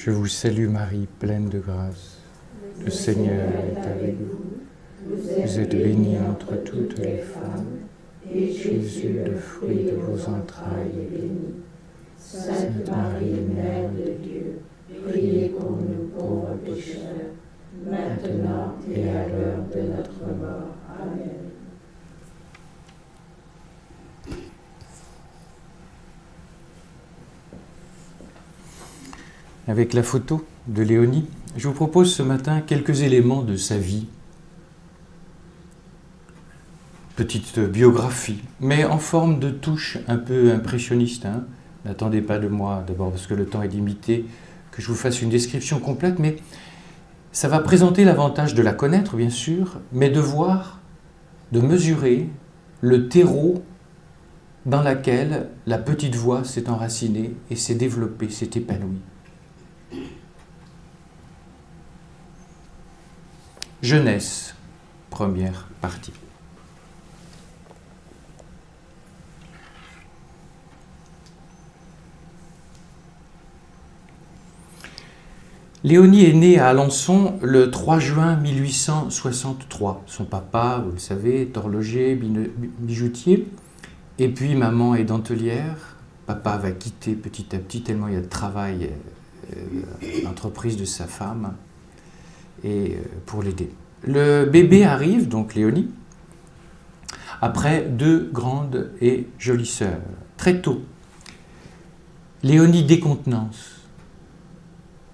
Je vous salue Marie, pleine de grâce. Le Seigneur est avec vous. Vous êtes bénie entre toutes les femmes, et Jésus, le fruit de vos entrailles, est béni. Sainte Marie, Mère de Dieu, priez pour nous pauvres pécheurs, maintenant et à l'heure de notre mort. Amen. Avec la photo de Léonie, je vous propose ce matin quelques éléments de sa vie. Petite biographie, mais en forme de touche un peu impressionniste. N'attendez pas de moi, d'abord parce que le temps est limité, que je vous fasse une description complète, mais ça va présenter l'avantage de la connaître, bien sûr, mais de voir, de mesurer le terreau dans lequel la petite voix s'est enracinée et s'est développée, s'est épanouie. Jeunesse, première partie. Léonie est née à Alençon le 3 juin 1863. Son papa, vous le savez, est horloger, bijoutier. Et puis maman est dentelière. Papa va quitter petit à petit tellement il y a de travail l'entreprise de sa femme et pour l'aider. Le bébé arrive, donc Léonie, après 2 grandes et jolies sœurs. Très tôt, Léonie décontenance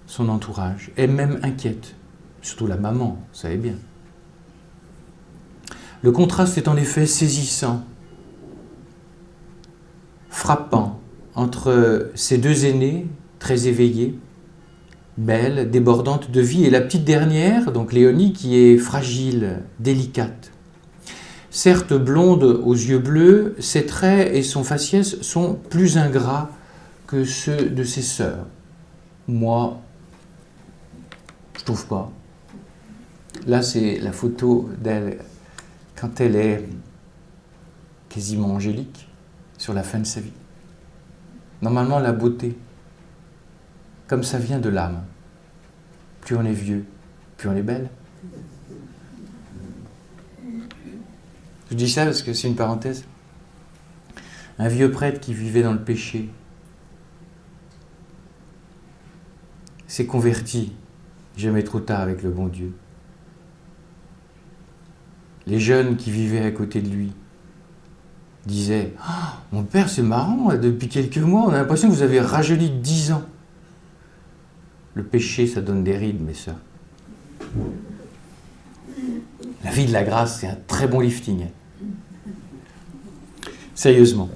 son entourage, est même inquiète, surtout la maman, vous savez bien. Le contraste est en effet saisissant, frappant entre ces 2 aînés, très éveillés, belle, débordante de vie, et la petite dernière, donc Léonie, qui est fragile, délicate. Certes blonde aux yeux bleus, ses traits et son faciès sont plus ingrats que ceux de ses sœurs. Moi, je trouve pas. Là, c'est la photo d'elle quand elle est quasiment angélique, sur la fin de sa vie. Normalement, la beauté, comme ça vient de l'âme. Plus on est vieux, plus on est belle. Je dis ça parce que c'est une parenthèse. Un vieux prêtre qui vivait dans le péché s'est converti jamais trop tard avec le bon Dieu. Les jeunes qui vivaient à côté de lui disaient « Oh, mon père, c'est marrant, depuis quelques mois, on a l'impression que vous avez rajeuni de 10 ans. » Le péché, ça donne des rides, mes sœurs. La vie de la grâce, c'est un très bon lifting. Sérieusement.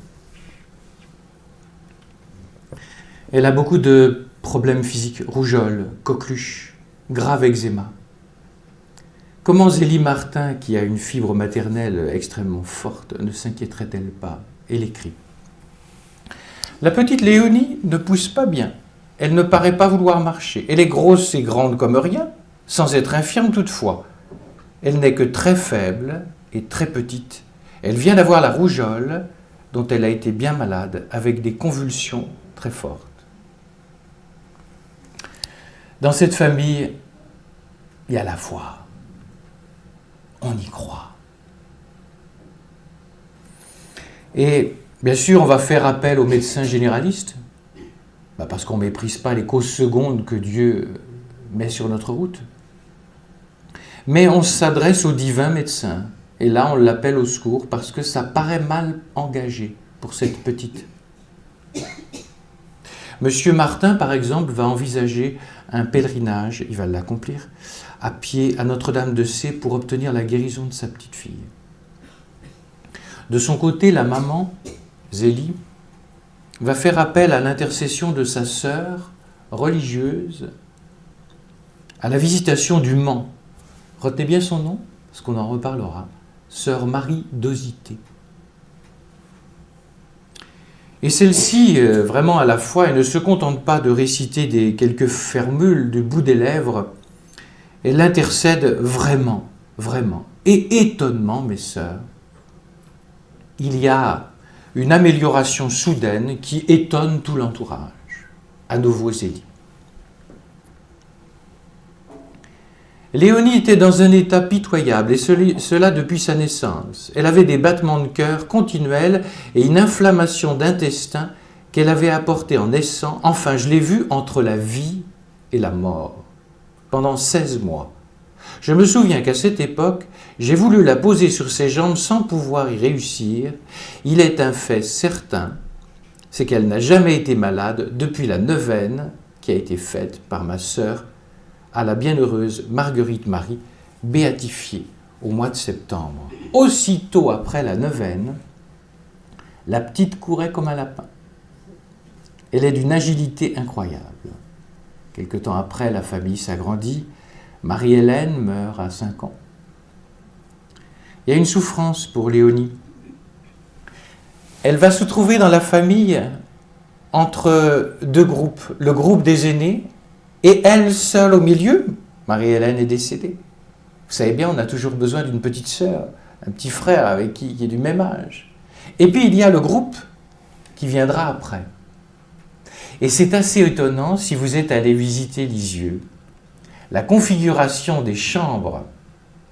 Elle a beaucoup de problèmes physiques, rougeole, coqueluche, grave eczéma. Comment Zélie Martin, qui a une fibre maternelle extrêmement forte, ne s'inquiéterait-elle pas? Elle écrit. La petite Léonie ne pousse pas bien. Elle ne paraît pas vouloir marcher. Elle est grosse et grande comme rien, sans être infirme toutefois. Elle n'est que très faible et très petite. Elle vient d'avoir la rougeole, dont elle a été bien malade, avec des convulsions très fortes. Dans cette famille, il y a la foi. On y croit. Et bien sûr, on va faire appel aux médecins généralistes, parce qu'on ne méprise pas les causes secondes que Dieu met sur notre route. Mais on s'adresse au divin médecin, et là on l'appelle au secours, parce que ça paraît mal engagé pour cette petite. Monsieur Martin, par exemple, va envisager un pèlerinage, il va l'accomplir, à pied à Notre-Dame-de-Cé pour obtenir la guérison de sa petite fille. De son côté, la maman, Zélie, va faire appel à l'intercession de sa sœur religieuse à la visitation du Mans. Retenez bien son nom, parce qu'on en reparlera. Sœur Marie d'Osité. Et celle-ci, vraiment à la fois, elle ne se contente pas de réciter quelques formules du bout des lèvres, elle intercède vraiment, vraiment. Et étonnement, mes sœurs, il y a une amélioration soudaine qui étonne tout l'entourage. À nouveau, Zélie. Léonie était dans un état pitoyable, et cela depuis sa naissance. Elle avait des battements de cœur continuels et une inflammation d'intestin qu'elle avait apportée en naissant. Enfin, je l'ai vue entre la vie et la mort, pendant 16 mois. Je me souviens qu'à cette époque, j'ai voulu la poser sur ses jambes sans pouvoir y réussir. Il est un fait certain, c'est qu'elle n'a jamais été malade depuis la neuvaine qui a été faite par ma sœur à la bienheureuse Marguerite Marie, béatifiée au mois de septembre. Aussitôt après la neuvaine, la petite courait comme un lapin. Elle est d'une agilité incroyable. Quelque temps après, la famille s'agrandit. Marie-Hélène meurt à 5 ans. Il y a une souffrance pour Léonie. Elle va se trouver dans la famille entre deux groupes. Le groupe des aînés et elle seule au milieu. Marie-Hélène est décédée. Vous savez bien, on a toujours besoin d'une petite sœur, un petit frère avec qui est du même âge. Et puis il y a le groupe qui viendra après. Et c'est assez étonnant si vous êtes allé visiter Lisieux. La configuration des chambres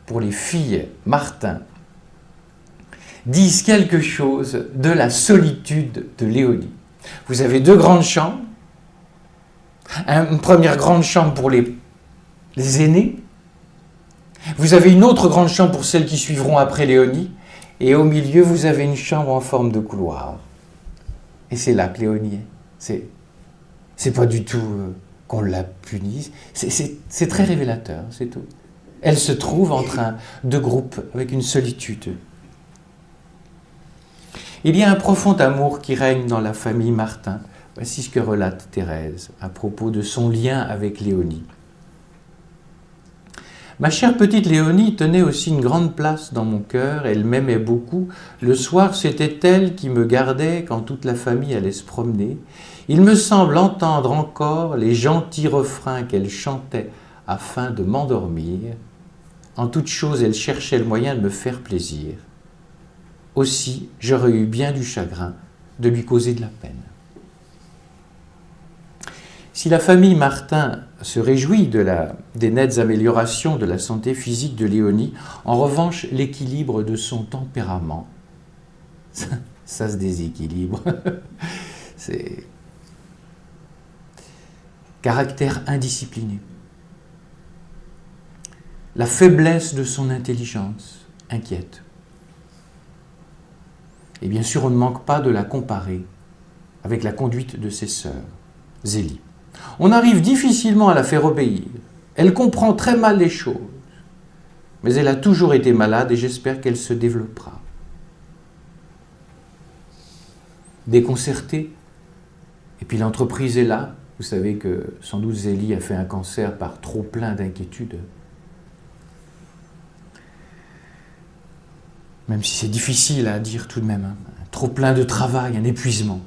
pour les filles Martin disent quelque chose de la solitude de Léonie. Vous avez 2 grandes chambres, une première grande chambre pour les aînés, vous avez une autre grande chambre pour celles qui suivront après Léonie, et au milieu vous avez une chambre en forme de couloir. Et c'est là que Léonie est. C'est pas du tout qu'on la punisse, c'est très révélateur, c'est tout. Elle se trouve entre deux groupes avec une solitude. Il y a un profond amour qui règne dans la famille Martin. Voici ce que relate Thérèse à propos de son lien avec Léonie. Ma chère petite Léonie tenait aussi une grande place dans mon cœur, elle m'aimait beaucoup. Le soir, c'était elle qui me gardait quand toute la famille allait se promener. Il me semble entendre encore les gentils refrains qu'elle chantait afin de m'endormir. En toute chose, elle cherchait le moyen de me faire plaisir. Aussi, j'aurais eu bien du chagrin de lui causer de la peine. Si la famille Martin se réjouit des nettes améliorations de la santé physique de Léonie, en revanche, l'équilibre de son tempérament, ça se déséquilibre. C'est caractère indiscipliné. La faiblesse de son intelligence inquiète. Et bien sûr, on ne manque pas de la comparer avec la conduite de ses sœurs, Zélie. On arrive difficilement à la faire obéir. Elle comprend très mal les choses. Mais elle a toujours été malade et j'espère qu'elle se développera. Déconcertée. Et puis l'entreprise est là. Vous savez que sans doute Zélie a fait un cancer par trop plein d'inquiétudes. Même si c'est difficile à dire tout de même. Trop plein de travail, un épuisement.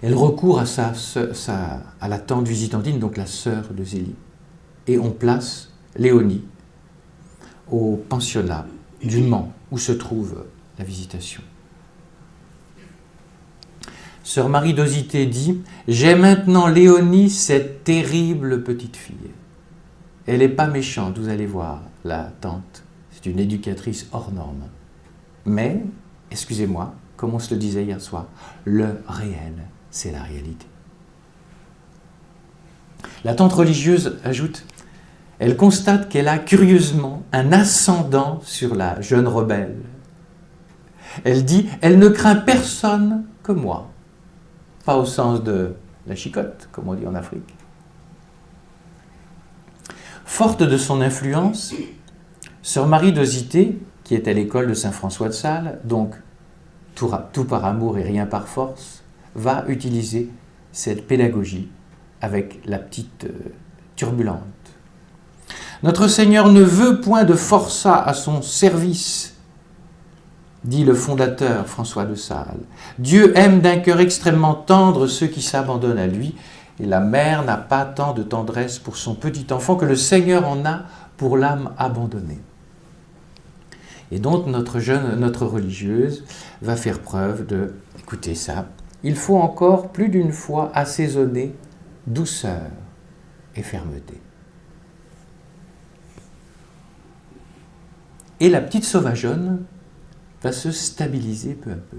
Elle recourt à la tante visitandine, donc la sœur de Zélie. Et on place Léonie au pensionnat du Mans, où se trouve la visitation. Sœur Marie d'Osité dit « J'ai maintenant Léonie, cette terrible petite fille. Elle n'est pas méchante, vous allez voir, la tante. C'est une éducatrice hors norme. Mais, excusez-moi, comme on se le disait hier soir, le réel, c'est la réalité. » La tante religieuse ajoute, elle constate qu'elle a curieusement un ascendant sur la jeune rebelle. Elle dit, elle ne craint personne que moi. Pas au sens de la chicotte, comme on dit en Afrique. Forte de son influence, Sœur Marie d'Osité, qui est à l'école de Saint-François de Sales, donc tout par amour et rien par force, va utiliser cette pédagogie avec la petite turbulente. Notre Seigneur ne veut point de forçat à son service, dit le fondateur François de Sales. Dieu aime d'un cœur extrêmement tendre ceux qui s'abandonnent à lui, et la mère n'a pas tant de tendresse pour son petit enfant que le Seigneur en a pour l'âme abandonnée. Et donc notre religieuse va faire preuve de, écoutez ça, il faut encore plus d'une fois assaisonner douceur et fermeté. Et la petite sauvageonne va se stabiliser peu à peu.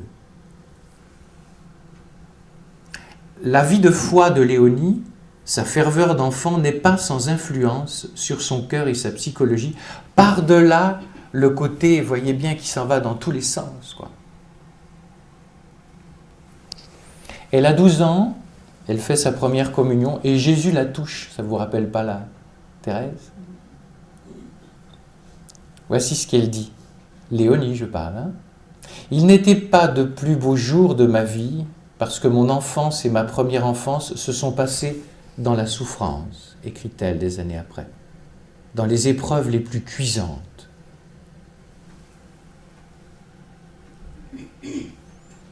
La vie de foi de Léonie, sa ferveur d'enfant n'est pas sans influence sur son cœur et sa psychologie, par-delà le côté, voyez bien, qui s'en va dans tous les sens, quoi. Elle a 12 ans, elle fait sa première communion et Jésus la touche. Ça ne vous rappelle pas la Thérèse? Voici ce qu'elle dit. Léonie, je parle. Hein. Il n'était pas de plus beaux jours de ma vie parce que mon enfance et ma première enfance se sont passées dans la souffrance, écrit-elle des années après, dans les épreuves les plus cuisantes.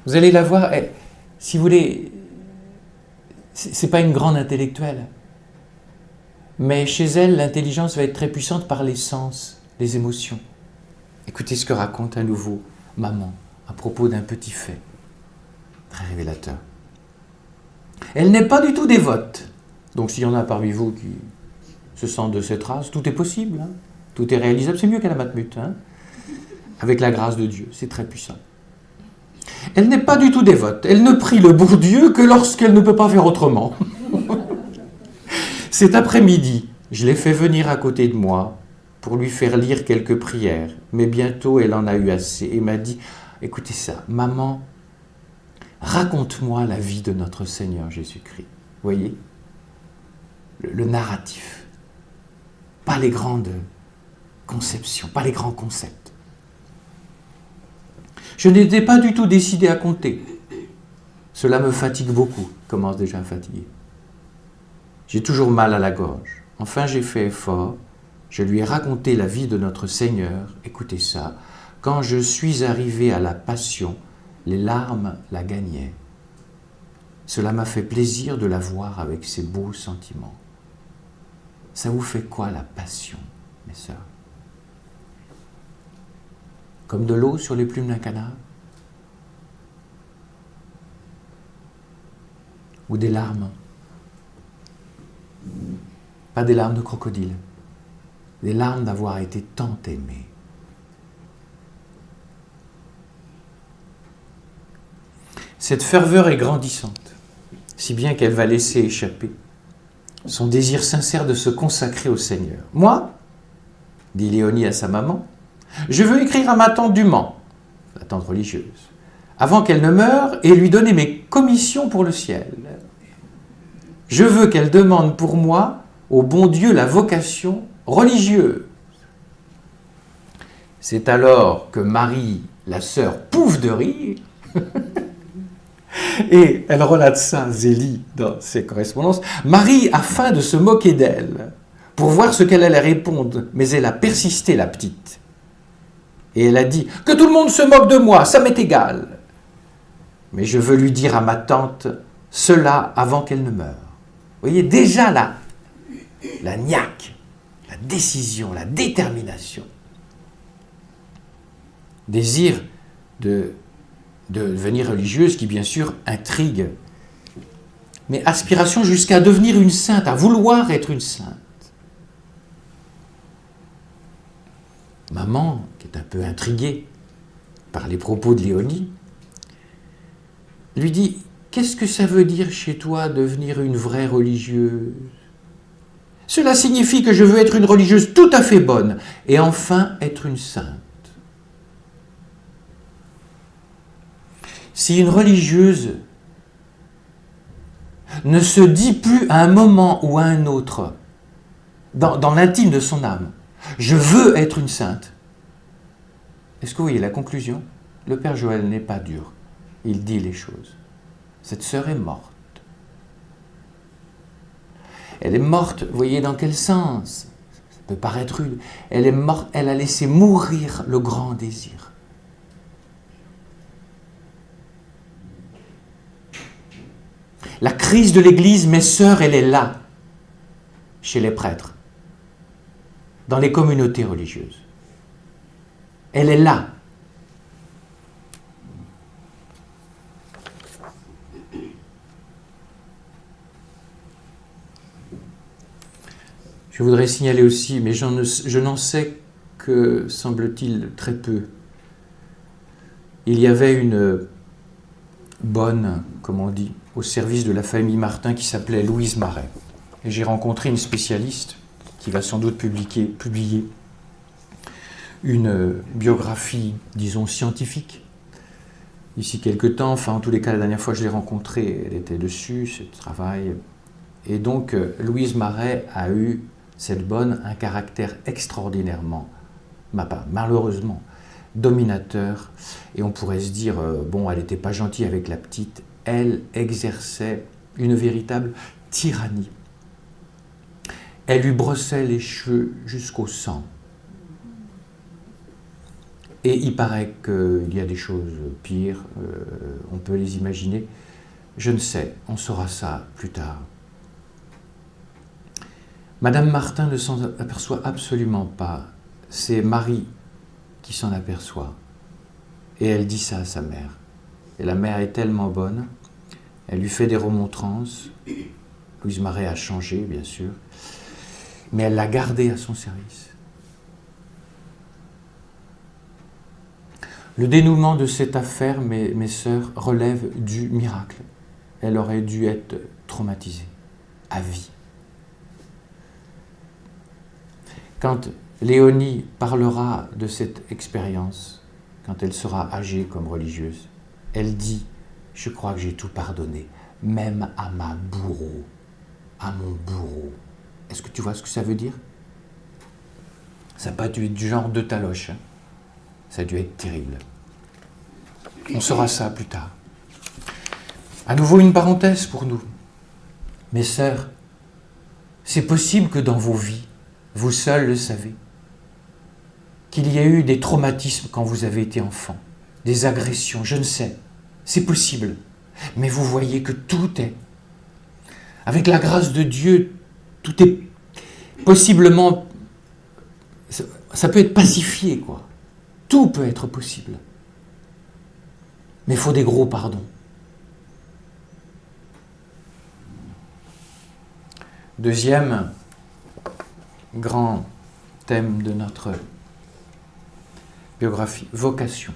Vous allez la voir, si vous voulez, c'est pas une grande intellectuelle, mais chez elle, l'intelligence va être très puissante par les sens, les émotions. Écoutez ce que raconte à nouveau maman à propos d'un petit fait très révélateur. Elle n'est pas du tout dévote. Donc s'il y en a parmi vous qui se sentent de cette race, tout est possible, hein. Tout est réalisable, c'est mieux qu'à la Matmut, hein. Avec la grâce de Dieu, c'est très puissant. Elle n'est pas du tout dévote, elle ne prie le bon Dieu que lorsqu'elle ne peut pas faire autrement. Cet après-midi, je l'ai fait venir à côté de moi pour lui faire lire quelques prières, mais bientôt elle en a eu assez et m'a dit, écoutez ça, maman, raconte-moi la vie de notre Seigneur Jésus-Christ. Vous voyez ? Le narratif, pas les grandes conceptions, pas les grands concepts. Je n'étais pas du tout décidé à compter. Cela me fatigue beaucoup, je commence déjà à fatiguer. J'ai toujours mal à la gorge. Enfin, j'ai fait effort. Je lui ai raconté la vie de notre Seigneur. Écoutez ça. Quand je suis arrivé à la Passion, les larmes la gagnaient. Cela m'a fait plaisir de la voir avec ses beaux sentiments. Ça vous fait quoi la Passion, mes sœurs? Comme de l'eau sur les plumes d'un canard? Ou des larmes? Pas des larmes de crocodile, des larmes d'avoir été tant aimé. Cette ferveur est grandissante, si bien qu'elle va laisser échapper son désir sincère de se consacrer au Seigneur. Moi, dit Léonie à sa maman, je veux écrire à ma tante du Mans, la tante religieuse, avant qu'elle ne meure et lui donner mes commissions pour le ciel. Je veux qu'elle demande pour moi au bon Dieu la vocation religieuse. C'est alors que Marie, la sœur, pouffe de rire. Et elle relate ça, Zélie, dans ses correspondances. Marie a faim de se moquer d'elle pour voir ce qu'elle allait répondre, mais elle a persisté, la petite. Et elle a dit « Que tout le monde se moque de moi, ça m'est égal. Mais je veux lui dire à ma tante cela avant qu'elle ne meure. » Vous voyez, déjà là, la niaque, la décision, la détermination. Désir de devenir religieuse qui, bien sûr, intrigue. Mais aspiration jusqu'à devenir une sainte, à vouloir être une sainte. Maman, qui est un peu intriguée par les propos de Léonie, lui dit « Qu'est-ce que ça veut dire chez toi devenir une vraie religieuse ? Cela signifie que je veux être une religieuse tout à fait bonne et enfin être une sainte. » Si une religieuse ne se dit plus à un moment ou à un autre, dans l'intime de son âme, « Je veux être une sainte », est-ce que vous voyez la conclusion? Le Père Joël n'est pas dur, il dit les choses. Cette sœur est morte. Elle est morte, vous voyez dans quel sens? Ça peut paraître rude. Elle est morte, elle a laissé mourir le grand désir. La crise de l'Église, mes sœurs, elle est là, chez les prêtres, dans les communautés religieuses. Elle est là. Je voudrais signaler aussi, mais je n'en sais que, semble-t-il, très peu. Il y avait une bonne, comme on dit, au service de la famille Martin qui s'appelait Louise Marais. Et j'ai rencontré une spécialiste qui va sans doute publier une biographie, disons, scientifique. Ici quelque temps, enfin en tous les cas la dernière fois que je l'ai rencontrée, elle était dessus, ce travail. Et donc Louise Marais a eu, cette bonne, un caractère extraordinairement, malheureusement, dominateur. Et on pourrait se dire, bon, elle n'était pas gentille avec la petite, elle exerçait une véritable tyrannie. Elle lui brossait les cheveux jusqu'au sang. Et il paraît qu'il y a des choses pires, on peut les imaginer. Je ne sais, on saura ça plus tard. Madame Martin ne s'en aperçoit absolument pas. C'est Marie qui s'en aperçoit. Et elle dit ça à sa mère. Et la mère est tellement bonne, elle lui fait des remontrances. Louise Marais a changé, bien sûr, mais elle l'a gardée à son service. Le dénouement de cette affaire, mes sœurs, relève du miracle. Elle aurait dû être traumatisée, à vie. Quand Léonie parlera de cette expérience, quand elle sera âgée comme religieuse, elle dit « Je crois que j'ai tout pardonné, même à ma bourreau, à mon bourreau. » Est-ce que tu vois ce que ça veut dire? Ça n'a pas dû être du genre de taloche, hein. Ça a dû être terrible. On saura ça plus tard. À nouveau une parenthèse pour nous. Mes sœurs, c'est possible que dans vos vies, vous seuls le savez, qu'il y a eu des traumatismes quand vous avez été enfant, des agressions, je ne sais, c'est possible. Mais vous voyez que tout est, avec la grâce de Dieu, tout est possiblement, ça peut être pacifié, quoi. Tout peut être possible. Mais il faut des gros pardons. Deuxième grand thème de notre biographie, vocation.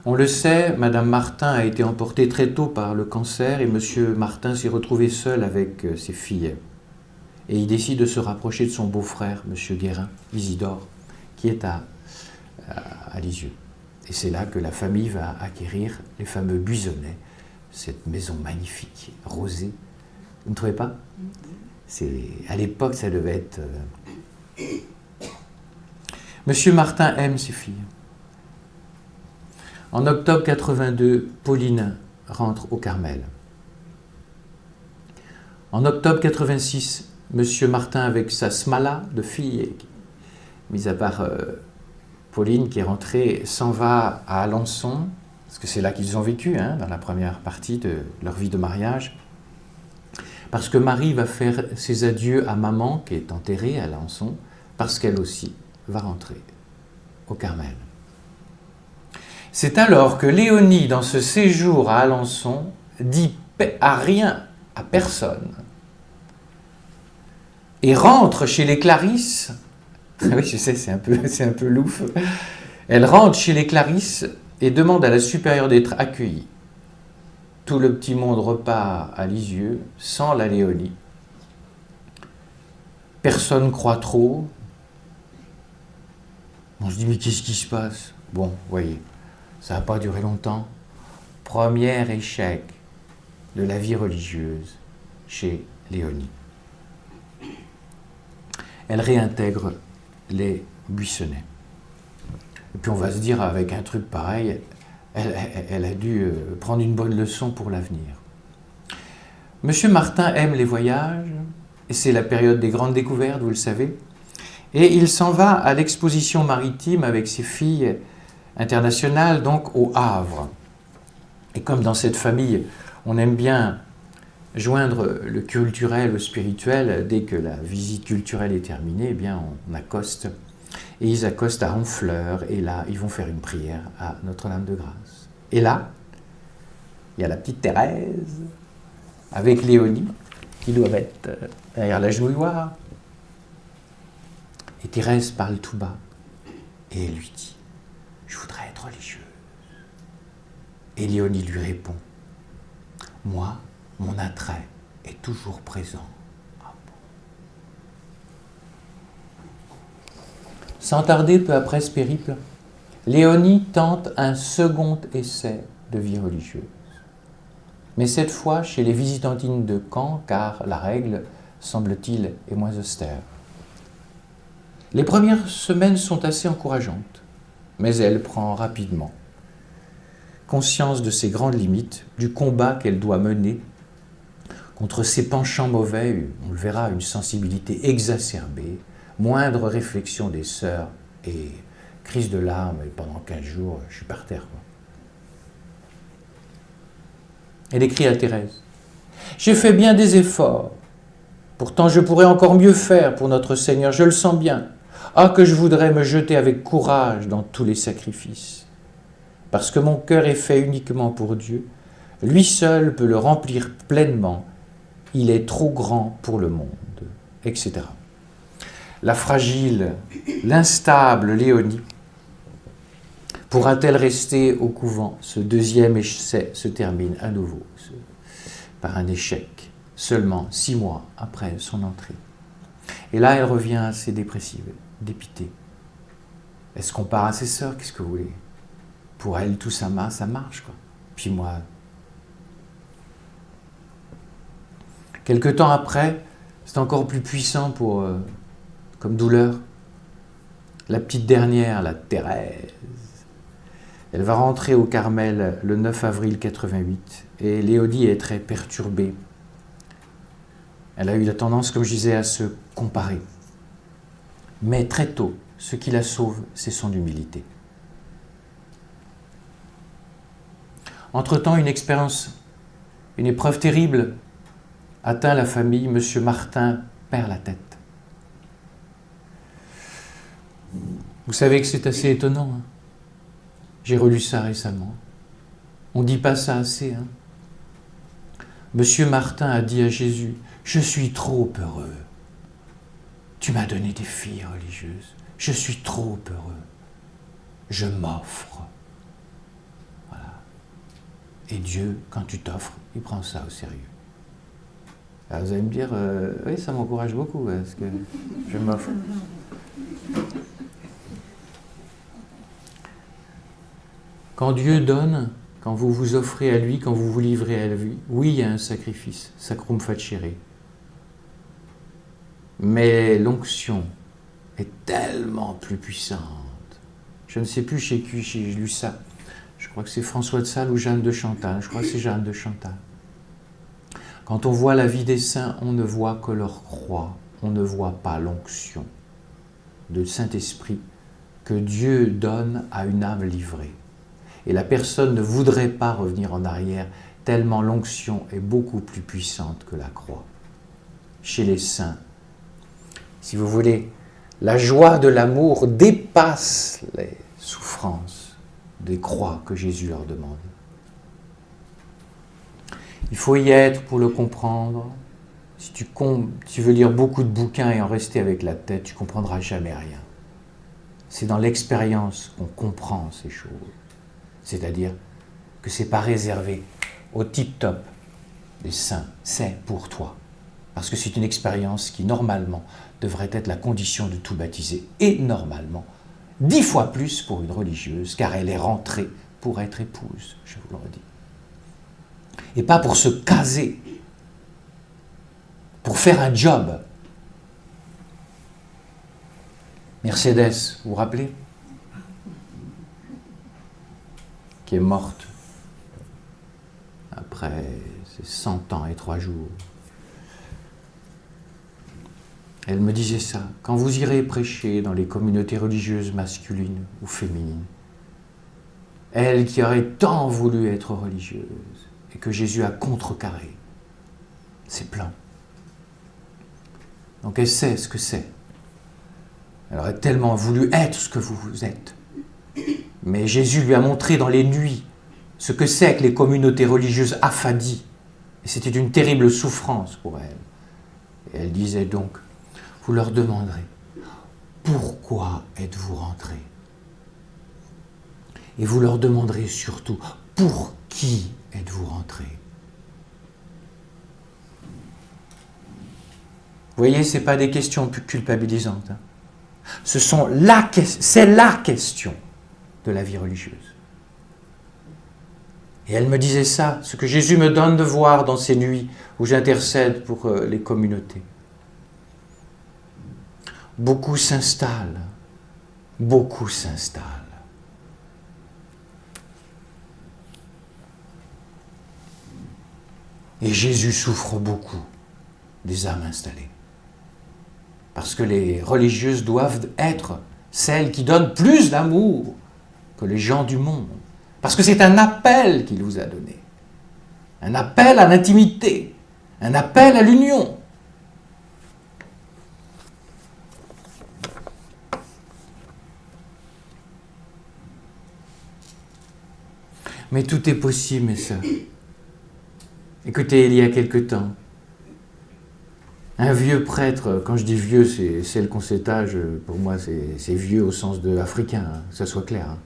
On le sait, Madame Martin a été emportée très tôt par le cancer et Monsieur Martin s'est retrouvé seul avec ses filles. Et il décide de se rapprocher de son beau-frère, Monsieur Guérin, Isidore, qui est à Lisieux. Et c'est là que la famille va acquérir les fameux Buissonnets, cette maison magnifique, rosée. Vous ne trouvez pas? À l'époque, ça devait être... Monsieur Martin aime ses filles. En octobre 82, Pauline rentre au Carmel. En octobre 86, Monsieur Martin, avec sa smala de fille, mis à part Pauline qui est rentrée, s'en va à Alençon, parce que c'est là qu'ils ont vécu, hein, dans la première partie de leur vie de mariage, parce que Marie va faire ses adieux à maman, qui est enterrée à Alençon, parce qu'elle aussi va rentrer au Carmel. C'est alors que Léonie, dans ce séjour à Alençon, dit à rien à personne et rentre chez les Clarisses. Oui, je sais, c'est un peu louche. Elle rentre chez les Clarisses et demande à la supérieure d'être accueillie. Tout le petit monde repart à Lisieux sans la Léonie. Personne croit trop. On se dit, mais qu'est-ce qui se passe? Bon, voyez, ça n'a pas duré longtemps. Premier échec de la vie religieuse chez Léonie. Elle réintègre les Buissonnets. Et puis on va se dire, avec un truc pareil, elle a dû prendre une bonne leçon pour l'avenir. Monsieur Martin aime les voyages, et c'est la période des grandes découvertes, vous le savez, et il s'en va à l'exposition maritime avec ses filles internationales, donc au Havre. Et comme dans cette famille, on aime bien joindre le culturel au spirituel, dès que la visite culturelle est terminée, eh bien on accoste. Et ils accostent à Honfleur, et là, ils vont faire une prière à Notre-Dame-de-Grâce. Et là, il y a la petite Thérèse, avec Léonie, qui doivent être derrière la genouilloire. Et Thérèse parle tout bas. Et elle lui dit, je voudrais être religieuse. Et Léonie lui répond, moi, mon attrait est toujours présent. Ah bon. Sans tarder, peu après ce périple, Léonie tente un second essai de vie religieuse. Mais cette fois chez les visitantines de Caen, car la règle, semble-t-il, est moins austère. Les premières semaines sont assez encourageantes, mais elle prend rapidement conscience de ses grandes limites, du combat qu'elle doit mener contre ses penchants mauvais, on le verra, une sensibilité exacerbée, moindre réflexion des sœurs et crise de larmes, et pendant 15 jours, je suis par terre. Quoi. Elle écrit à Thérèse, « J'ai fait bien des efforts, pourtant je pourrais encore mieux faire pour notre Seigneur, je le sens bien. Ah, que je voudrais me jeter avec courage dans tous les sacrifices. Parce que mon cœur est fait uniquement pour Dieu, lui seul peut le remplir pleinement, il est trop grand pour le monde, etc. » La fragile, l'instable Léonie pourra-t-elle rester au couvent? Ce deuxième essai se termine à nouveau par un échec, seulement 6 mois après son entrée. Et là, elle revient assez dépressive, dépitée. Elle se compare à ses sœurs, qu'est-ce que vous voulez? Pour elle, tout ça marche, quoi. Puis moi... Quelque temps après, c'est encore plus puissant comme douleur. La petite dernière, la Thérèse, elle va rentrer au Carmel le 9 avril 88 et Léonie est très perturbée. Elle a eu la tendance, comme je disais, à se comparer. Mais très tôt, ce qui la sauve, c'est son humilité. Entre-temps, une épreuve terrible atteint la famille. Monsieur Martin perd la tête. Vous savez que c'est assez étonnant. Hein. J'ai relu ça récemment. On ne dit pas ça assez. Hein. Monsieur Martin a dit à Jésus, « Je suis trop heureux. Tu m'as donné des filles religieuses. Je suis trop heureux. Je m'offre. » Voilà. Et Dieu, quand tu t'offres, il prend ça au sérieux. Alors vous allez me dire, oui, ça m'encourage beaucoup, parce que je m'offre. Quand Dieu donne, quand vous vous offrez à lui, quand vous vous livrez à lui, oui, il y a un sacrifice, sacrum facere. Mais l'onction est tellement plus puissante. Je ne sais plus chez qui j'ai lu ça. Je crois que c'est François de Sales ou Jeanne de Chantal. Je crois que c'est Jeanne de Chantal. Quand on voit la vie des saints, on ne voit que leur croix. On ne voit pas l'onction de Saint-Esprit que Dieu donne à une âme livrée. Et la personne ne voudrait pas revenir en arrière, tellement l'onction est beaucoup plus puissante que la croix. Chez les saints, si vous voulez, la joie de l'amour dépasse les souffrances des croix que Jésus leur demande. Il faut y être pour le comprendre. Si tu veux lire beaucoup de bouquins et en rester avec la tête, tu ne comprendras jamais rien. C'est dans l'expérience qu'on comprend ces choses. C'est-à-dire que ce n'est pas réservé au tip-top des saints, c'est pour toi. Parce que c'est une expérience qui, normalement, devrait être la condition de tout baptisé. Et normalement, 10 fois plus pour une religieuse, car elle est rentrée pour être épouse, je vous le redis. Et pas pour se caser, pour faire un job. Mercedes, vous vous rappelez ? Qui est morte après ses 100 ans et 3 jours. Elle me disait ça, quand vous irez prêcher dans les communautés religieuses masculines ou féminines, elle qui aurait tant voulu être religieuse et que Jésus a contrecarré ses plans. Donc elle sait ce que c'est. Elle aurait tellement voulu être ce que vous êtes. Mais Jésus lui a montré dans les nuits ce que c'est que les communautés religieuses affadies. Et c'était une terrible souffrance pour elle. Et elle disait donc, vous leur demanderez, pourquoi êtes-vous rentrés? Et vous leur demanderez surtout, pour qui êtes-vous rentrés? Vous voyez, ce n'est pas des questions culpabilisantes. C'est la question de la vie religieuse. Et elle me disait ça, ce que Jésus me donne de voir dans ces nuits où j'intercède pour les communautés. Beaucoup s'installent. Beaucoup s'installent. Et Jésus souffre beaucoup des âmes installées. Parce que les religieuses doivent être celles qui donnent plus d'amour que les gens du monde. Parce que c'est un appel qu'il vous a donné. Un appel à l'intimité. Un appel à l'union. Mais tout est possible, mes sœurs. Écoutez, il y a quelque temps, un vieux prêtre, quand je dis vieux, c'est le concétage, pour moi c'est vieux au sens de africain, hein, que ça soit clair. Hein.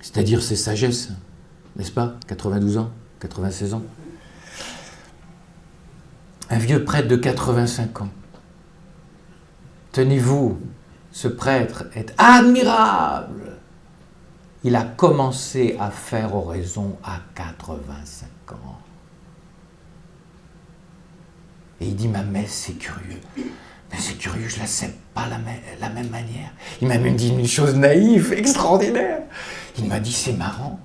C'est-à-dire c'est sagesse, n'est-ce pas? 92 ans, 96 ans. Un vieux prêtre de 85 ans. Tenez-vous, ce prêtre est admirable. Il a commencé à faire oraison à 85 ans. Et il dit, ma messe, c'est curieux. Mais c'est curieux, je ne la sais pas la même manière. Il m'a même dit une chose naïve, extraordinaire. Il m'a dit, c'est marrant.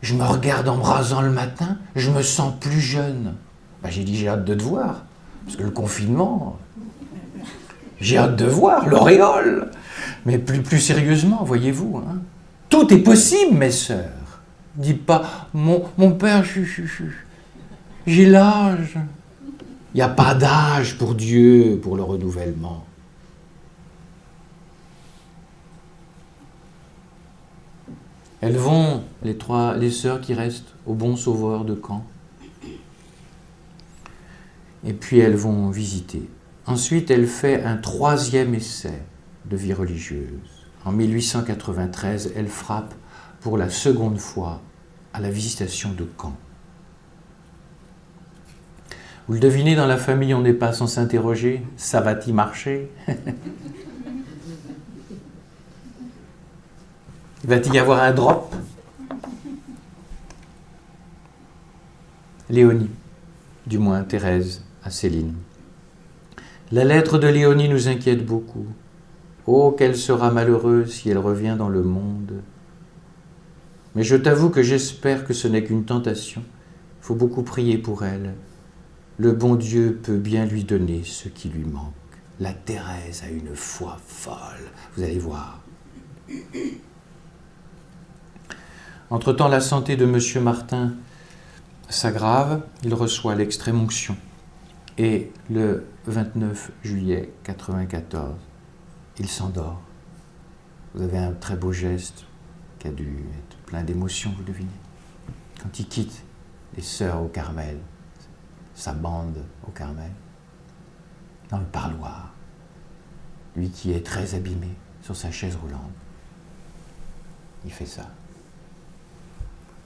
Je me regarde en me rasant le matin, je me sens plus jeune. Ben, j'ai dit, j'ai hâte de te voir. Parce que le confinement, j'ai hâte de voir l'auréole. Mais plus sérieusement, voyez-vous, hein, tout est possible, mes sœurs. Dites pas, mon père, j'ai l'âge. Il n'y a pas d'âge pour Dieu, pour le renouvellement. Elles vont, les sœurs qui restent, au Bon Sauveur de Caen. Et puis elles vont visiter. Ensuite, elle fait un 3e essai de vie religieuse. En 1893, elle frappe pour la seconde fois à la visitation de Caen. Vous le devinez, dans la famille, on n'est pas sans s'interroger. Ça va-t-il marcher? Va-t-il y avoir un drop? Léonie, du moins Thérèse à Céline. La lettre de Léonie nous inquiète beaucoup. Oh, qu'elle sera malheureuse si elle revient dans le monde. Mais je t'avoue que j'espère que ce n'est qu'une tentation. Il faut beaucoup prier pour elle. Le bon Dieu peut bien lui donner ce qui lui manque. La Thérèse a une foi folle, vous allez voir. Entre-temps, la santé de M. Martin s'aggrave, il reçoit l'extrême-onction. Et le 29 juillet 1994, il s'endort. Vous avez un très beau geste qui a dû être plein d'émotions, vous devinez. Quand il quitte les sœurs au Carmel, sa bande au Carmel, dans le parloir, lui qui est très abîmé sur sa chaise roulante, il fait ça.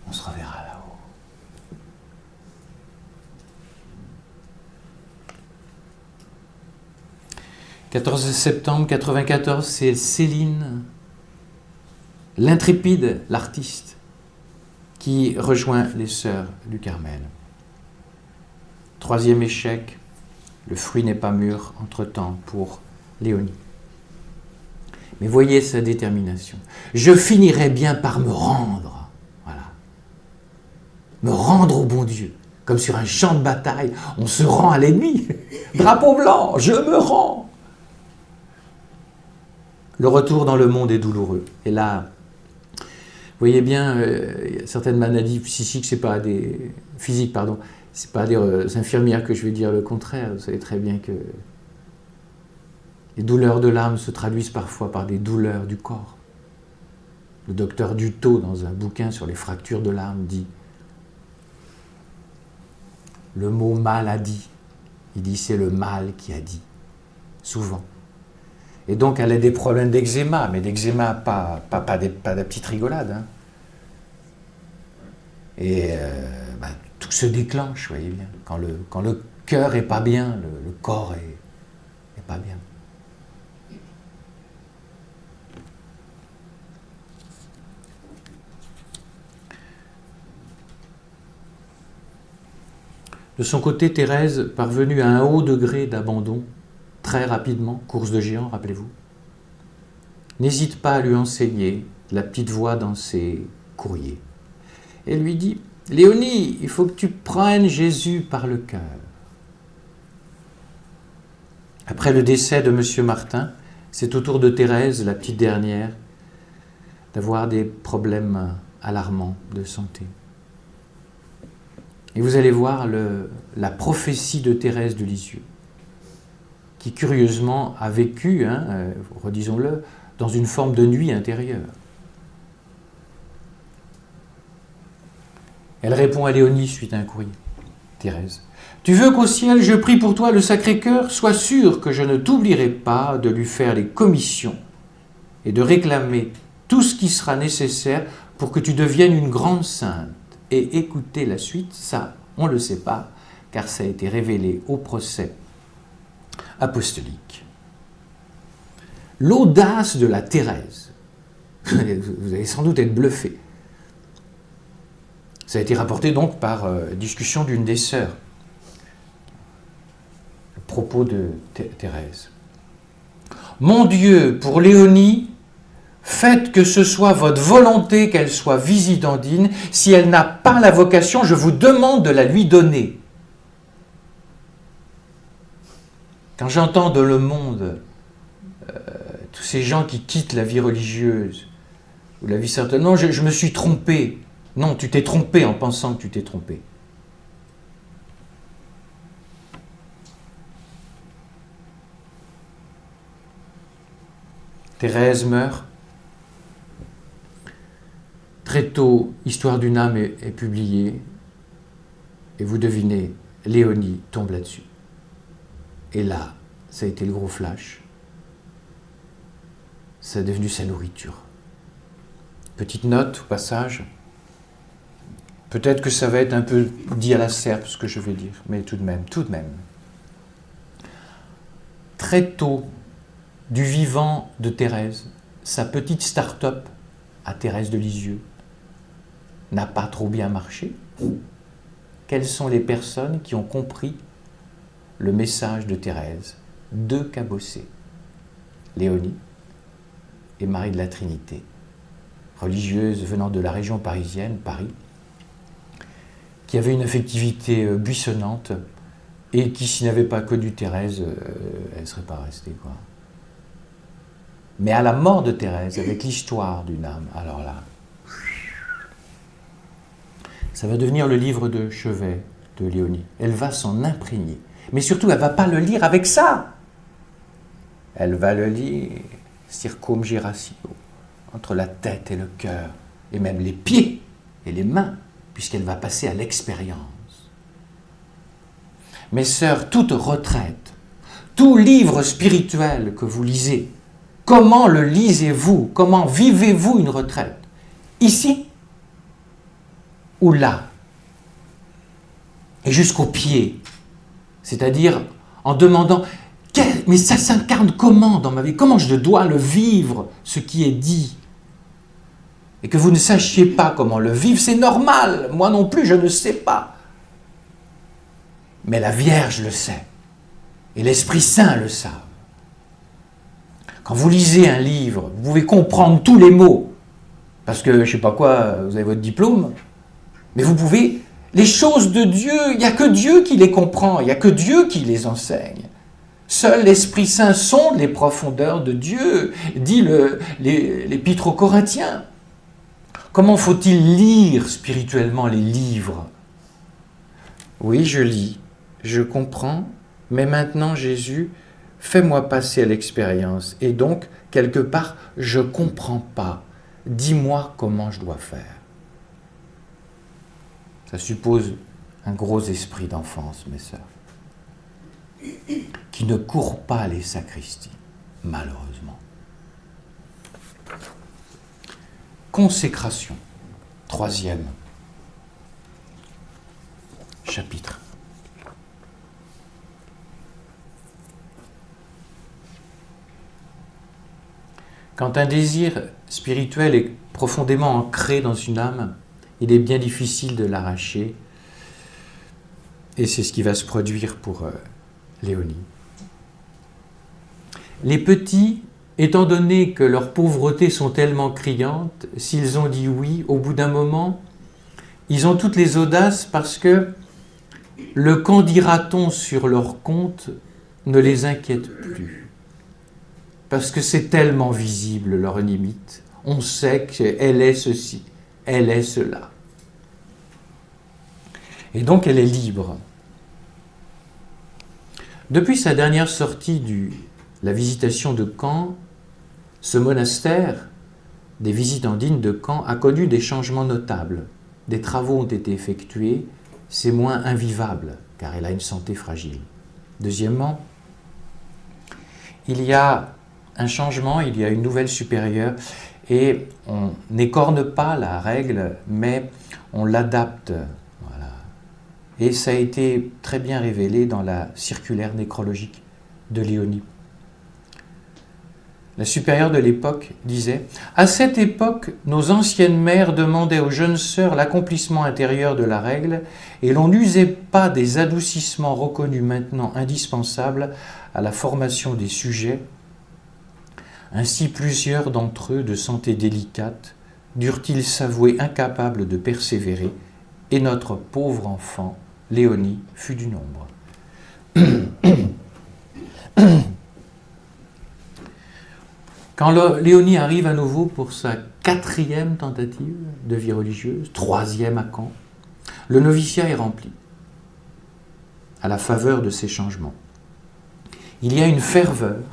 On se reverra là-haut. « 14 septembre 1994, c'est Céline, l'intrépide, l'artiste, qui rejoint les sœurs du Carmel. 3e échec, le fruit n'est pas mûr entre-temps pour Léonie. Mais voyez sa détermination. Je finirai bien par me rendre. Voilà. Me rendre au bon Dieu. Comme sur un champ de bataille, on se rend à l'ennemi. Drapeau blanc, je me rends. Le retour dans le monde est douloureux. Et là, vous voyez bien, certaines maladies psychiques, c'est pas des physiques, pardon. C'est pas des infirmières que je vais dire le contraire. Vous savez très bien que les douleurs de l'âme se traduisent parfois par des douleurs du corps. Le docteur Dutot, dans un bouquin sur les fractures de l'âme, dit le mot maladie. Il dit c'est le mal qui a dit. souvent. Et donc elle a des problèmes d'eczéma, mais d'eczéma pas de petite rigolade. Hein. Et tout se déclenche, voyez bien. Quand le cœur est pas bien, le corps est pas bien. De son côté, Thérèse, parvenue à un haut degré d'abandon, très rapidement, course de géant, rappelez-vous, n'hésite pas à lui enseigner la petite voix dans ses courriers. Elle lui dit « Léonie, il faut que tu prennes Jésus par le cœur. » Après le décès de M. Martin, c'est au tour de Thérèse, la petite dernière, d'avoir des problèmes alarmants de santé. Et vous allez voir la prophétie de Thérèse de Lisieux, qui curieusement a vécu, redisons-le, dans une forme de nuit intérieure. Elle répond à Léonie suite à un courrier. Thérèse. Tu veux qu'au ciel je prie pour toi le Sacré-Cœur? Sois sûr que je ne t'oublierai pas de lui faire les commissions et de réclamer tout ce qui sera nécessaire pour que tu deviennes une grande sainte. Et écoutez la suite, ça, on ne le sait pas, car ça a été révélé au procès apostolique. L'audace de la Thérèse. Vous allez sans doute être bluffé. Ça a été rapporté donc par discussion d'une des sœurs. Le propos de Thérèse. Mon Dieu, pour Léonie, faites que ce soit votre volonté qu'elle soit visitandine. Si elle n'a pas la vocation, je vous demande de la lui donner. Quand j'entends dans le monde tous ces gens qui quittent la vie religieuse, ou la vie certaine, non, je me suis trompé. Non, tu t'es trompé en pensant que tu t'es trompé. Thérèse meurt. Très tôt, Histoire d'une âme est publiée. Et vous devinez, Léonie tombe là-dessus. Et là, ça a été le gros flash. Ça est devenu sa nourriture. Petite note au passage. Peut-être que ça va être un peu dit à la serpe, ce que je vais dire, mais tout de même. Très tôt, du vivant de Thérèse, sa petite start-up à Thérèse de Lisieux n'a pas trop bien marché. Quelles sont les personnes qui ont compris le message de Thérèse? Deux cabossés, Léonie et Marie de la Trinité, religieuses venant de la région parisienne, Paris, qui avait une affectivité buissonnante et qui, s'il n'avait pas connu Thérèse, elle ne serait pas restée, quoi. Mais à la mort de Thérèse, avec l'histoire d'une âme, alors là, ça va devenir le livre de chevet de Léonie. Elle va s'en imprégner. Mais surtout, elle ne va pas le lire avec ça. Elle va le lire circum giratio, entre la tête et le cœur, et même les pieds et les mains, puisqu'elle va passer à l'expérience. Mes sœurs, toute retraite, tout livre spirituel que vous lisez, comment le lisez-vous? Comment vivez-vous une retraite? Ici ou là? Et jusqu'aux pieds. C'est-à-dire en demandant, mais ça s'incarne comment dans ma vie? Comment je dois le vivre, ce qui est dit? Et que vous ne sachiez pas comment le vivre, c'est normal. Moi non plus, je ne sais pas. Mais la Vierge le sait. Et l'Esprit Saint le savent. Quand vous lisez un livre, vous pouvez comprendre tous les mots. Parce que, je ne sais pas quoi, vous avez votre diplôme. Mais vous pouvez... Les choses de Dieu, il n'y a que Dieu qui les comprend. Il n'y a que Dieu qui les enseigne. Seul l'Esprit Saint sonde les profondeurs de Dieu, dit l'Épître aux Corinthiens. Comment faut-il lire spirituellement les livres? Oui, je lis, je comprends, mais maintenant, Jésus, fais-moi passer à l'expérience. Et donc, quelque part, je ne comprends pas. Dis-moi comment je dois faire. Ça suppose un gros esprit d'enfance, mes sœurs. qui ne court pas les sacristies, malheureusement. Consécration, troisième chapitre. Quand un désir spirituel est profondément ancré dans une âme, il est bien difficile de l'arracher. Et c'est ce qui va se produire pour Léonie. Les petits, étant donné que leurs pauvretés sont tellement criantes, s'ils ont dit oui, au bout d'un moment, ils ont toutes les audaces parce que le qu'en dira-t-on sur leur compte ne les inquiète plus. Parce que c'est tellement visible leur limite. On sait qu'elle est ceci, elle est cela. Et donc elle est libre. Depuis sa dernière sortie la visitation de Caen, ce monastère des visitandines de Caen a connu des changements notables. Des travaux ont été effectués, c'est moins invivable, car elle a une santé fragile. Deuxièmement, il y a un changement, il y a une nouvelle supérieure, et on n'écorne pas la règle, mais on l'adapte. Voilà. Et ça a été très bien révélé dans la circulaire nécrologique de Léonie. La supérieure de l'époque disait « À cette époque, nos anciennes mères demandaient aux jeunes sœurs l'accomplissement intérieur de la règle et l'on n'usait pas des adoucissements reconnus maintenant indispensables à la formation des sujets. Ainsi, plusieurs d'entre eux, de santé délicate, durent-ils s'avouer incapables de persévérer et notre pauvre enfant, Léonie, fut du nombre. » Quand Léonie arrive à nouveau pour sa 4e tentative de vie religieuse, 3e à Caen, le noviciat est rempli à la faveur de ces changements. Il y a une ferveur,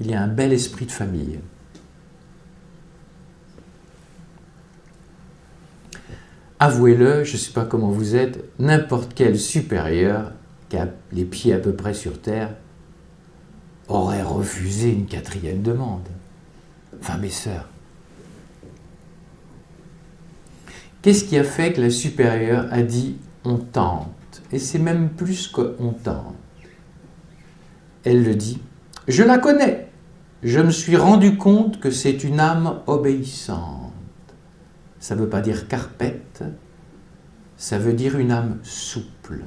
il y a un bel esprit de famille. Avouez-le, je ne sais pas comment vous êtes, n'importe quel supérieur qui a les pieds à peu près sur terre aurait refusé une 4e demande. Enfin, mes sœurs. Qu'est-ce qui a fait que la supérieure a dit « on tente » et c'est même plus qu'on tente. Elle le dit « Je la connais. Je me suis rendu compte que c'est une âme obéissante. » Ça ne veut pas dire carpette, ça veut dire une âme souple.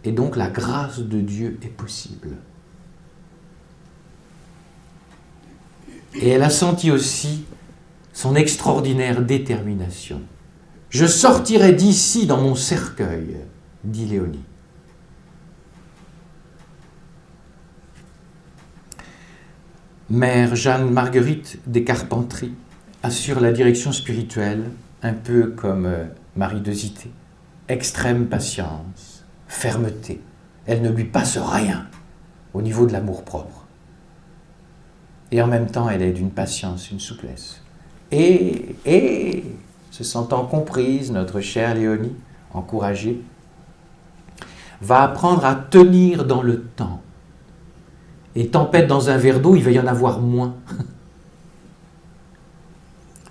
Et donc la grâce de Dieu est possible. Et elle a senti aussi son extraordinaire détermination. « Je sortirai d'ici dans mon cercueil », dit Léonie. Mère Jeanne-Marguerite des Carpentries assure la direction spirituelle, un peu comme Marie de Zité. Extrême patience, fermeté. Elle ne lui passe rien au niveau de l'amour-propre. Et en même temps, elle est d'une patience, une souplesse. Et se sentant comprise, notre chère Léonie, encouragée, va apprendre à tenir dans le temps. Et tempête dans un verre d'eau, il va y en avoir moins.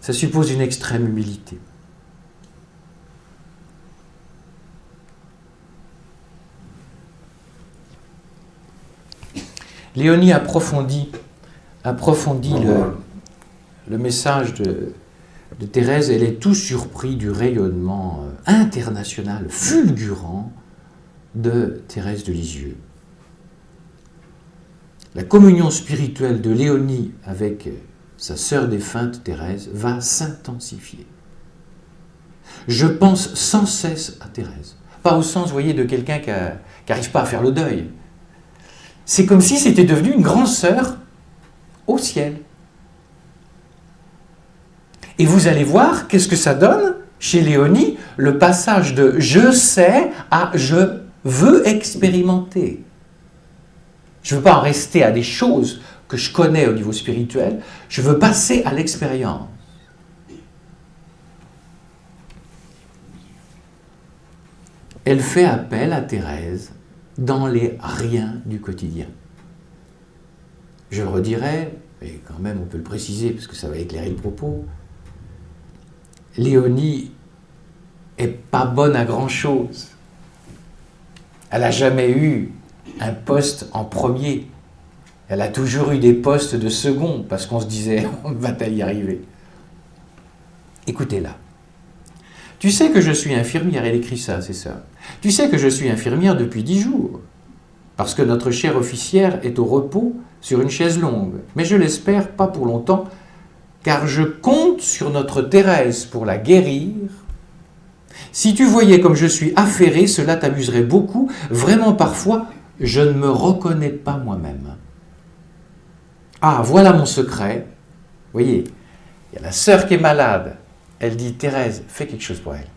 Ça suppose une extrême humilité. Léonie approfondit le message de Thérèse. Elle est tout surpris du rayonnement international, fulgurant de Thérèse de Lisieux. La communion spirituelle de Léonie avec sa sœur défunte Thérèse va s'intensifier. Je pense sans cesse à Thérèse. Pas au sens, vous voyez, de quelqu'un qui n'arrive pas à faire le deuil. C'est comme si c'était devenu une grande sœur au ciel. Et vous allez voir qu'est-ce que ça donne chez Léonie, le passage de « je sais » à « je veux expérimenter ». Je ne veux pas en rester à des choses que je connais au niveau spirituel, je veux passer à l'expérience. Elle fait appel à Thérèse dans les riens du quotidien. Je le redirai, et quand même on peut le préciser parce que ça va éclairer le propos. Léonie est pas bonne à grand-chose. Elle n'a jamais eu un poste en premier. Elle a toujours eu des postes de second, parce qu'on se disait, va-t-elle y arriver? Écoutez-la. Tu sais que je suis infirmière, elle écrit ça, c'est ça. Tu sais que je suis infirmière depuis 10 jours, parce que notre chère officière est au repos sur une chaise longue. Mais je l'espère pas pour longtemps, car je compte sur notre Thérèse pour la guérir. Si tu voyais comme je suis affairée, cela t'amuserait beaucoup. Vraiment, parfois, je ne me reconnais pas moi-même. Ah, voilà mon secret. Vous voyez, il y a la sœur qui est malade. Elle dit, Thérèse, fais quelque chose pour elle.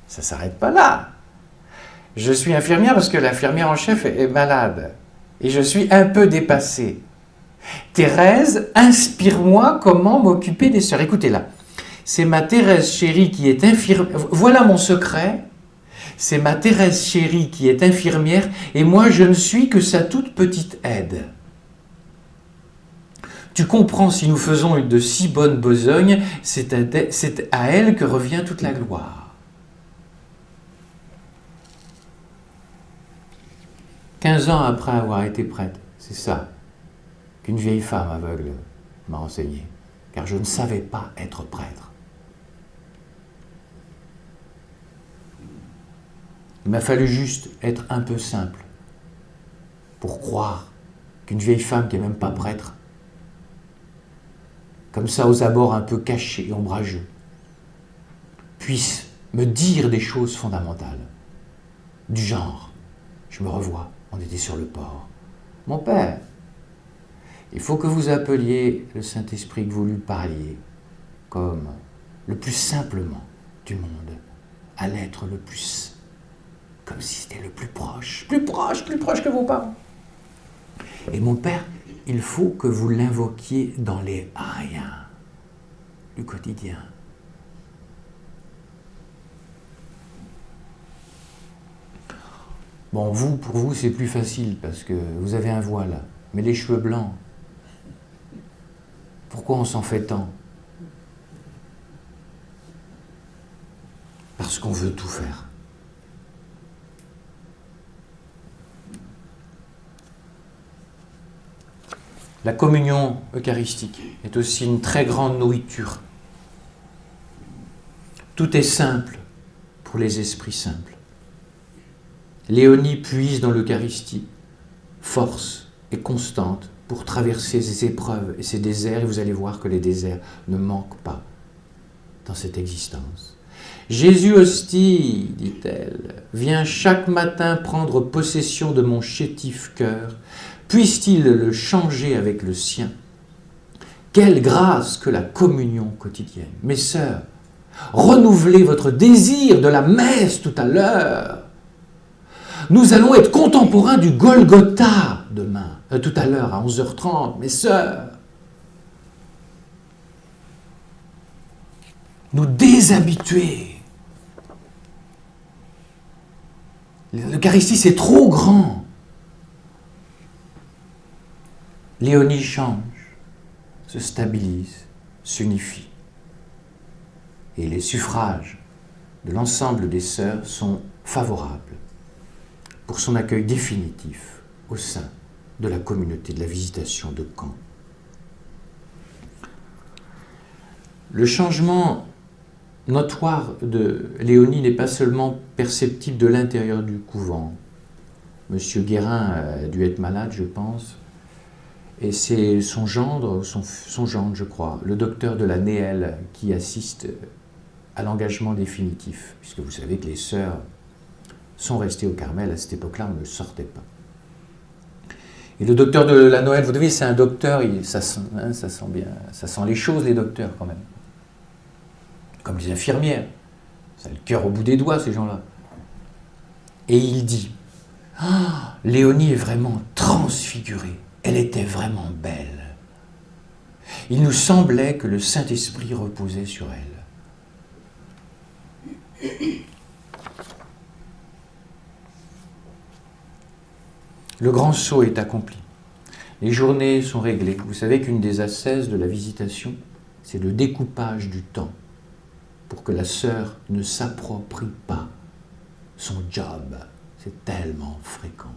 Ça ne s'arrête pas là. Je suis infirmière parce que l'infirmière en chef est malade. Et je suis un peu dépassée. Thérèse, inspire-moi comment m'occuper des sœurs. Écoutez-la. C'est ma Thérèse chérie qui est infirmière. Voilà mon secret. C'est ma Thérèse chérie qui est infirmière et moi je ne suis que sa toute petite aide. Tu comprends, si nous faisons de si bonnes besognes, c'est à elle que revient toute la gloire. 15 ans après avoir été prêtre, c'est ça qu'une vieille femme aveugle m'a enseigné, car je ne savais pas être prêtre. Il m'a fallu juste être un peu simple pour croire qu'une vieille femme qui n'est même pas prêtre, comme ça aux abords un peu cachés et ombrageux, puisse me dire des choses fondamentales, du genre, je me revois, on était sur le port. Mon père, il faut que vous appeliez le Saint-Esprit, que vous lui parliez, comme le plus simplement du monde, à l'être le plus, comme si c'était le plus proche que vos parents. Et mon père, il faut que vous l'invoquiez dans les riens du quotidien. Bon, pour vous, c'est plus facile parce que vous avez un voile, mais les cheveux blancs, pourquoi on s'en fait tant? Parce qu'on veut tout faire. La communion eucharistique est aussi une très grande nourriture. Tout est simple pour les esprits simples. Léonie puise dans l'Eucharistie, force et constante pour traverser ces épreuves et ces déserts, et vous allez voir que les déserts ne manquent pas dans cette existence. Jésus hostie, dit-elle, vient chaque matin prendre possession de mon chétif cœur. Puisse-t-il le changer avec le sien? Quelle grâce que la communion quotidienne. Mes sœurs, renouvelez votre désir de la messe tout à l'heure. Nous allons être contemporains du Golgotha demain, tout à l'heure à 11h30, mes sœurs. Nous déshabituer. L'Eucharistie, c'est trop grand. Léonie change, se stabilise, s'unifie. Et les suffrages de l'ensemble des sœurs sont favorables pour son accueil définitif au sein de la communauté de la Visitation de Caen. Le changement notoire de Léonie n'est pas seulement perceptible de l'intérieur du couvent. Monsieur Guérin a dû être malade, je pense, et c'est son gendre, je crois, le docteur de la Néelle, qui assiste à l'engagement définitif, puisque vous savez que les sœurs sont restées au Carmel à cette époque-là, on ne sortait pas. Et le docteur de la Noël, vous savez, c'est un docteur, ça sent bien, ça sent les choses, les docteurs, quand même. Comme les infirmières. Ça a le cœur au bout des doigts, ces gens-là. Et il dit, ah, Léonie est vraiment transfigurée. Elle était vraiment belle. Il nous semblait que le Saint-Esprit reposait sur elle. Le grand saut est accompli. Les journées sont réglées. Vous savez qu'une des ascèses de la visitation, c'est le découpage du temps pour que la sœur ne s'approprie pas son job. C'est tellement fréquent.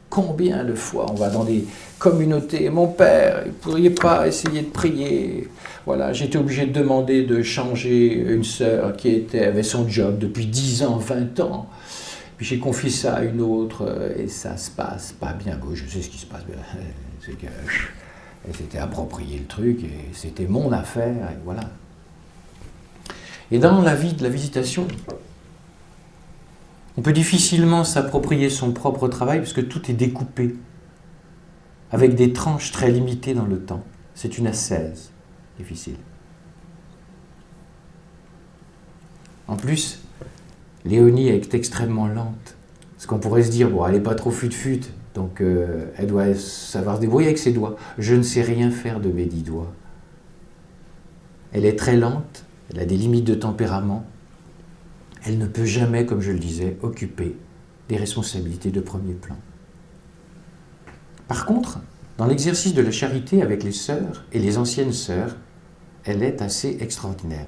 Combien de fois on va dans des communautés, mon père, vous ne pourriez pas essayer de prier. Voilà, j'étais obligé de demander de changer une sœur qui avait son job depuis 10 ans, 20 ans. Puis j'ai confié ça à une autre et ça se passe pas bien. Bon, je sais ce qui se passe bien. C'est qu'elle s'était approprié le truc et c'était mon affaire et voilà. Et dans la vie de la visitation, on peut difficilement s'approprier son propre travail parce que tout est découpé avec des tranches très limitées dans le temps. C'est une ascèse difficile. En plus, Léonie est extrêmement lente. Parce qu'on pourrait se dire, bon, elle n'est pas trop fut-fut, donc elle doit savoir se débrouiller avec ses doigts. Je ne sais rien faire de mes 10 doigts. Elle est très lente, elle a des limites de tempérament. Elle ne peut jamais, comme je le disais, occuper des responsabilités de premier plan. Par contre, dans l'exercice de la charité avec les sœurs et les anciennes sœurs, elle est assez extraordinaire.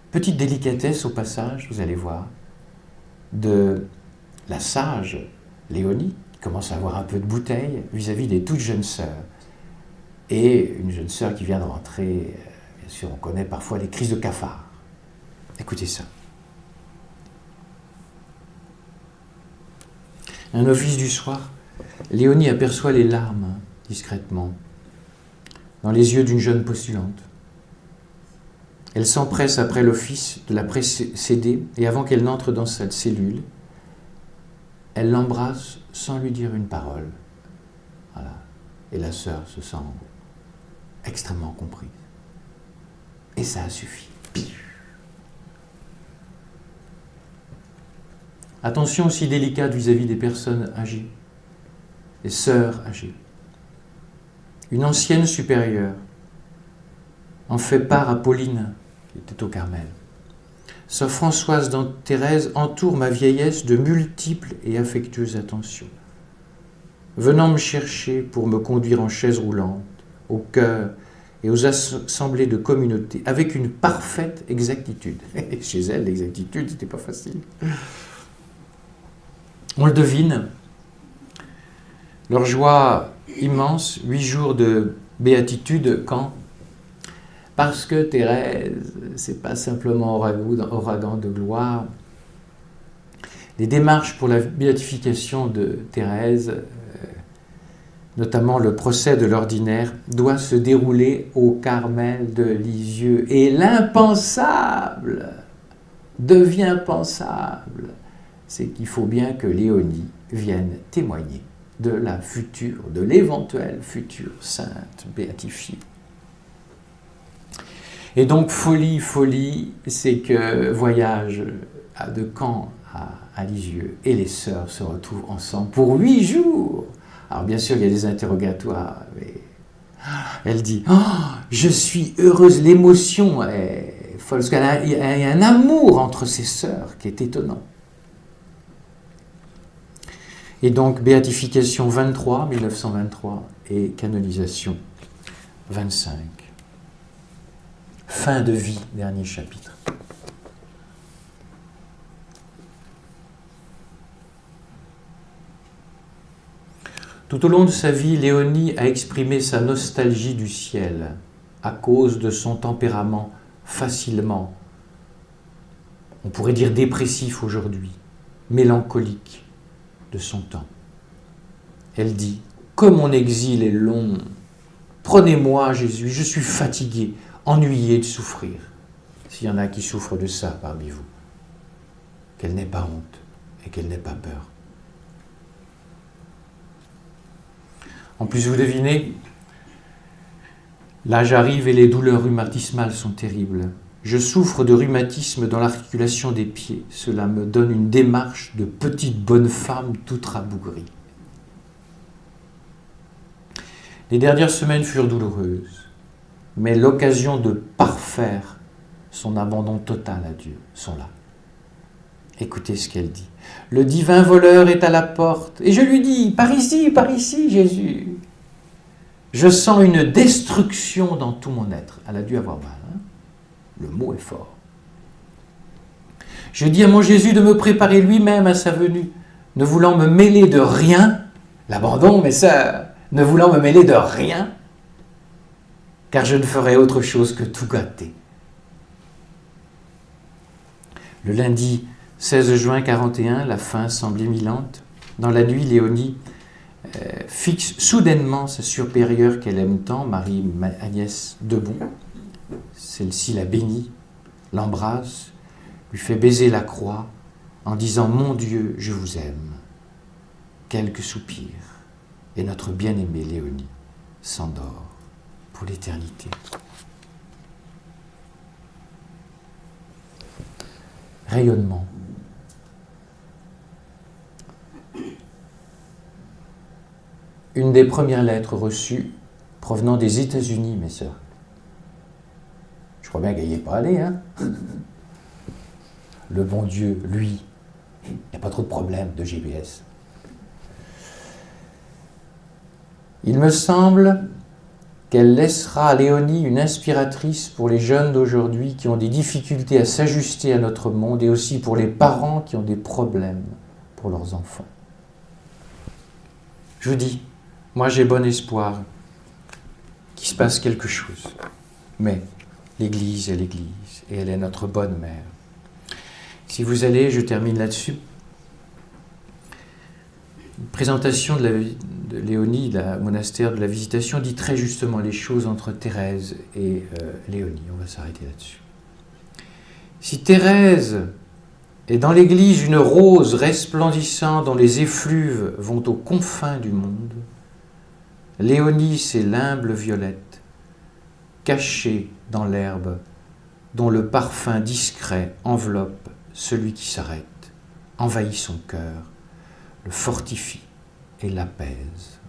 Petite délicatesse au passage, vous allez voir, de la sage Léonie, qui commence à avoir un peu de bouteille vis-à-vis des toutes jeunes sœurs. Et une jeune sœur qui vient de rentrer, bien sûr, on connaît parfois les crises de cafard. Écoutez ça. Un office du soir, Léonie aperçoit les larmes, discrètement, dans les yeux d'une jeune postulante. Elle s'empresse après l'office de la précéder et avant qu'elle n'entre dans sa cellule, elle l'embrasse sans lui dire une parole. Voilà. Et la sœur se sent extrêmement comprise. Et ça a suffi. Attention aussi délicate vis-à-vis des personnes âgées, des sœurs âgées. Une ancienne supérieure en fait part à Pauline, qui était au Carmel. Sœur Françoise Thérèse entoure ma vieillesse de multiples et affectueuses attentions, venant me chercher pour me conduire en chaise roulante, au chœur et aux assemblées de communauté, avec une parfaite exactitude. Et chez elle, l'exactitude, c'était pas facile. On le devine, leur joie immense, 8 jours de béatitude, quand parce que Thérèse, c'est pas simplement ouragan de gloire. Les démarches pour la béatification de Thérèse, notamment le procès de l'ordinaire, doit se dérouler au Carmel de Lisieux. Et l'impensable devient pensable. C'est qu'il faut bien que Léonie vienne témoigner de l'éventuelle future sainte béatifiée. Et donc, folie, c'est que voyage de Caen à Lisieux et les sœurs se retrouvent ensemble pour 8 jours. Alors, bien sûr, il y a des interrogatoires, mais elle dit « Oh, je suis heureuse », l'émotion est folle, parce qu'il y a un amour entre ces sœurs qui est étonnant. Et donc, béatification 23, 1923, et canonisation 25. Fin de vie, dernier chapitre. Tout au long de sa vie, Léonie a exprimé sa nostalgie du ciel à cause de son tempérament facilement, on pourrait dire dépressif aujourd'hui, mélancolique de son temps. Elle dit « Comme mon exil est long, prenez-moi Jésus, je suis fatiguée, ennuyée de souffrir. » S'il y en a qui souffrent de ça parmi vous, qu'elle n'ait pas honte et qu'elle n'ait pas peur. En plus, vous devinez, l'âge arrive et les douleurs rhumatismales sont terribles. Je souffre de rhumatisme dans l'articulation des pieds. Cela me donne une démarche de petite bonne femme toute rabougrie. Les dernières semaines furent douloureuses, mais l'occasion de parfaire son abandon total à Dieu sont là. Écoutez ce qu'elle dit. Le divin voleur est à la porte. Et je lui dis, par ici, Jésus. Je sens une destruction dans tout mon être. Elle a dû avoir mal. Hein? Le mot est fort. Je dis à mon Jésus de me préparer lui-même à sa venue, ne voulant me mêler de rien, l'abandon, mais ça, ne voulant me mêler de rien, car je ne ferai autre chose que tout gâter. Le lundi 16 juin 41, la fin semble imminente. Dans la nuit, Léonie fixe soudainement sa supérieure qu'elle aime tant, Marie-Agnès Debon. Celle-ci la bénit, l'embrasse, lui fait baiser la croix en disant « Mon Dieu, je vous aime ». Quelques soupirs, et notre bien-aimée Léonie s'endort pour l'éternité. Rayonnement. Une des premières lettres reçues provenant des États-Unis, mes sœurs. Je crois bien qu'elle n'y est pas allée, hein. Le bon Dieu, lui, il n'y a pas trop de problème de GPS. Il me semble qu'elle laissera à Léonie une inspiratrice pour les jeunes d'aujourd'hui qui ont des difficultés à s'ajuster à notre monde et aussi pour les parents qui ont des problèmes pour leurs enfants. Je vous dis, moi j'ai bon espoir qu'il se passe quelque chose. Mais l'Église est l'Église et elle est notre bonne mère. Si vous allez, je termine là-dessus, une présentation de Léonie, le monastère de la Visitation, dit très justement les choses entre Thérèse et Léonie. On va s'arrêter là-dessus. Si Thérèse est dans l'Église une rose resplendissante dont les effluves vont aux confins du monde, Léonie, c'est l'humble violette, cachée dans l'herbe, dont le parfum discret enveloppe celui qui s'arrête, envahit son cœur, le fortifie et l'apaise.